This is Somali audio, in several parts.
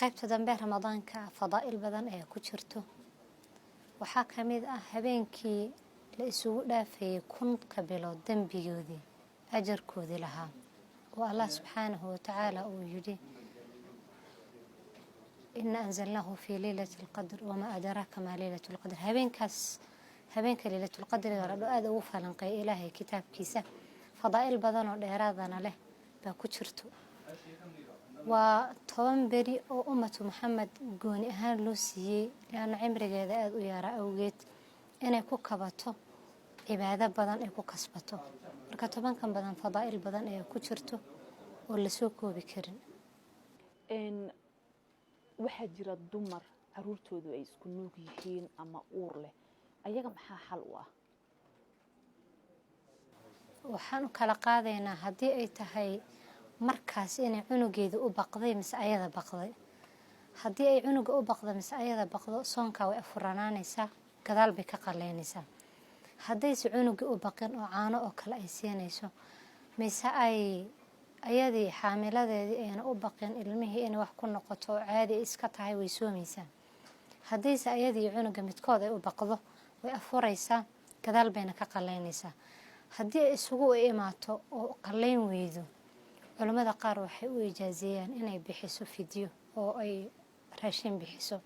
qaybta dambe ramadaanka fadaa'il badan ee ku jirto waxaa ka mid ah habeenkii la isugu dhaafayay 1000 bilood dambigoodii ajarkoodii lahaa oo Allah subxaanahu wa ta'ala uu yidhi إن أنزلناه في ليلة القدر وما أدراك ما ليلة القدر هبينك ليلة القدر ورد آد وفلنقي إلهي كتاب كيسة فضائل بدن وديرادنا له باكوشرتو وطبعا بري أو أمة محمد قوني أهان لوسيي لأن عمري جاذا آد ويارا أوجيت إن يكو كباتو عبادة بدن يكو كسبتو marka tobankan badan fadaa'il badan ee ku jirto oo la soo koobi karin waxaa jira dumar caruurtoodu ay isku nuug yihiin ama uur leh ayaga maxaa xal u ah waxaan kala qaadaynaa haddii ay tahay markaas inay cunugeedu u baqday mise ayada baqday haddii ay cunuga u baqdo mise ayada baqdo soonka way afuranaanaysaa gadaal bay ka qaleynaysaa haddayse cunuga u baqin oo caano oo kale ay siinayso mise ayadii xaamiladeedii ayna u baqin ilmihii inay wax ku noqoto caadi iska tahay way soomaysaa haddayse ayadii cunuga midkood ay u baqdo way afuraysaa gadaal bayna ka qaleynaysaa haddii ay isugu imaato oo qaleyn weydo culimada qaar waxay u ijaazeeyaan inay bixiso fidyo oo ay raashin bixiso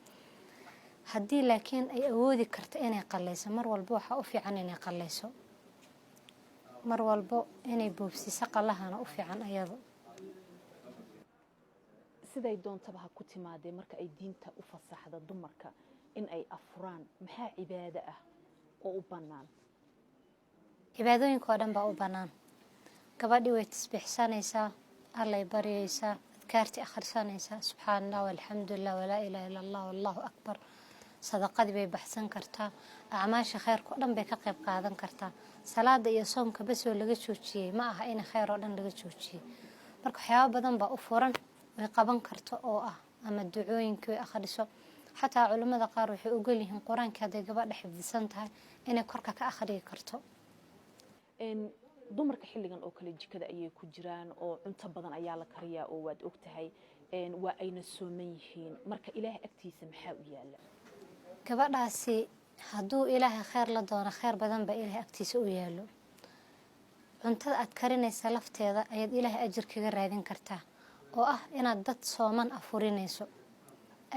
haddii laakiin ay awoodi karto inay qaleyso mar walba waxa u fiican inay qaleyso mar walba inay boobsiiso qalahana u fiican ayado siday doontaba ha ku timaadee marka ay diinta u fasaxdo dumarka in ay afuraan maxaa cibaado ah oo u bannaan cibaadooyinka oo dhan baa u bannaan gabadhii way tasbiixsanaysaa allay baryaysaa adkaartii akhrisanaysaa subxaanallah walxamdulillah walaa ilaaha illa allah wallahu akbar sadaqadii bay baxsan kartaa acmaasha khayrka oo dhan bay ka qayb qaadan kartaa salaada iyo soomka bas oo laga joojiyey ma aha in khayr oo dhan laga joojiyey marka waxyaabo badan baa u furan way qaban karto oo ah ama ducooyinka way akhriso xataa culimada qaar waxay ogol yihiin quraanka haday gabadha xifdisan tahay inay korka ka akhriyi karto dumarka xilligan oo kale jikada ayay ku jiraan oo cunto badan ayaa la kariyaa oo waad ogtahay waa ayna sooman yihiin marka ilaahay agtiisa maxaa u yaala gabadhaasi hadduu ilaahay khayr la doono khayr badan baa ilaahay agtiisa u yaalo cuntada aad karinaysa lafteeda ayaad ilaahay ajir kaga raadin kartaa oo ah inaad dad sooman afurinayso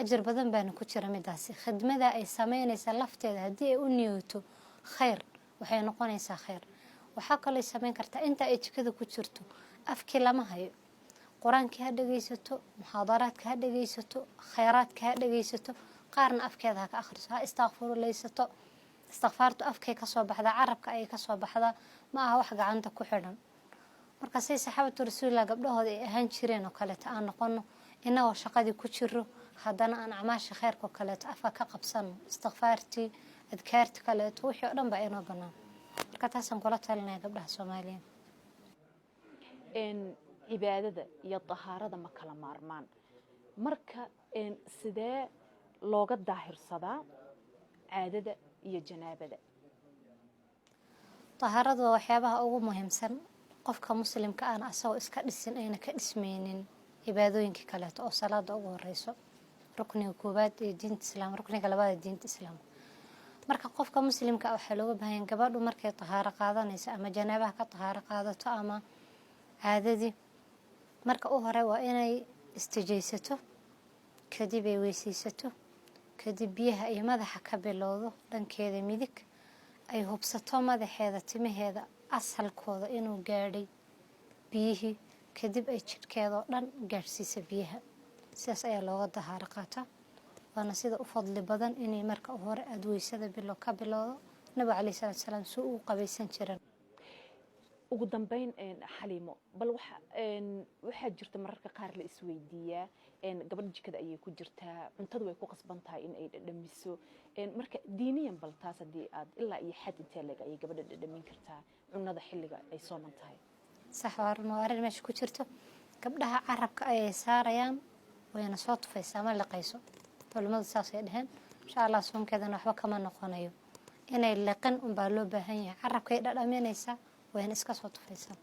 ajir badan baana ku jira midaasi khidmada ay sameynaysa lafteeda haddii ay u niyooto khayr waxay noqonaysaa khayr waxaa kaloo sameyn kartaa inta ay jikada ku jirto afkii lama hayo quraankii ha dhageysato muhaadaraadka ha dhageysato khayraadka ha dhageysato qaarna afkeeda ha ka akhriso ha istaghfiruleysato istighfaartu afkay ka soo baxda carabka ay ka soo baxda ma aha wax gacanta ku xidhan marka say saxaabatu rasuulillah gabdhahooda ay ahaan jireen oo kale aan noqono inagoo shaqadii ku jiro haddana aan acmaasha khayrka oo kale afka ka qabsano istighfaartii adkaartii kale wixii oo dhan baa inoo bannaan marka taasaan kula talinaya gabdhaha Soomaaliyeed cibaadada iyo tahaarada ma kala maarmaan marka sidee looga daahirsadaa caadada iyo janaabada tahaaradu waa waxyaabaha ugu muhiimsan qofka muslimka aan asoo iska dhisin ayna ka dhismeynin cibaadooyinka kale oo salaada ugu horeyso rukniga koobaad ee diinta islaam rukniga labaad ee diinta islaam marka qofka muslimka waxa looga baahan gabadhu markay tahaaro qaadanayso ama janaabaha ka tahaaro qaadato ama caadadii marka u hore waa inay istijaysato kadib ay weysaysato kadib biyaha iyo madaxa ka bilowdo dhankeeda midig ay hubsato madaxeeda timaheeda asalkooda inuu gaadhay biyihii kadib ay jidhkeeda dhan gaarsiisa biyaha sidaas ayaa looga tahaaro qaataa waana sida u fadli badan inay marka hore aad weysada ka bilowdo nabi cali sallallahu alayhi wasallam soo u qabaysan jiran ugu dambeyn xaliimo bal waxa jirta mararka qaar la isweydiiyaa gabadha jikada ayay ku jirtaa cuntada way ku qasban tahay in ay dhadhamiso marka diiniyan bal taas hadii aad ilaa iyo xad intee leeg ay gabadha dhadhamin kartaa cunada xilliga ay sooman tahay sax waa arrin meesha ku jirto gabdhaha carabka ay saarayaan wayna soo tufaysaa ma liqayso culimadu saas ay dhaheen insha Allah soonkeedana waxba kama noqonayo inay liqan un baa loo baahan yahay carabkay dhadhaminaysaa wayna iska soo tufaysaa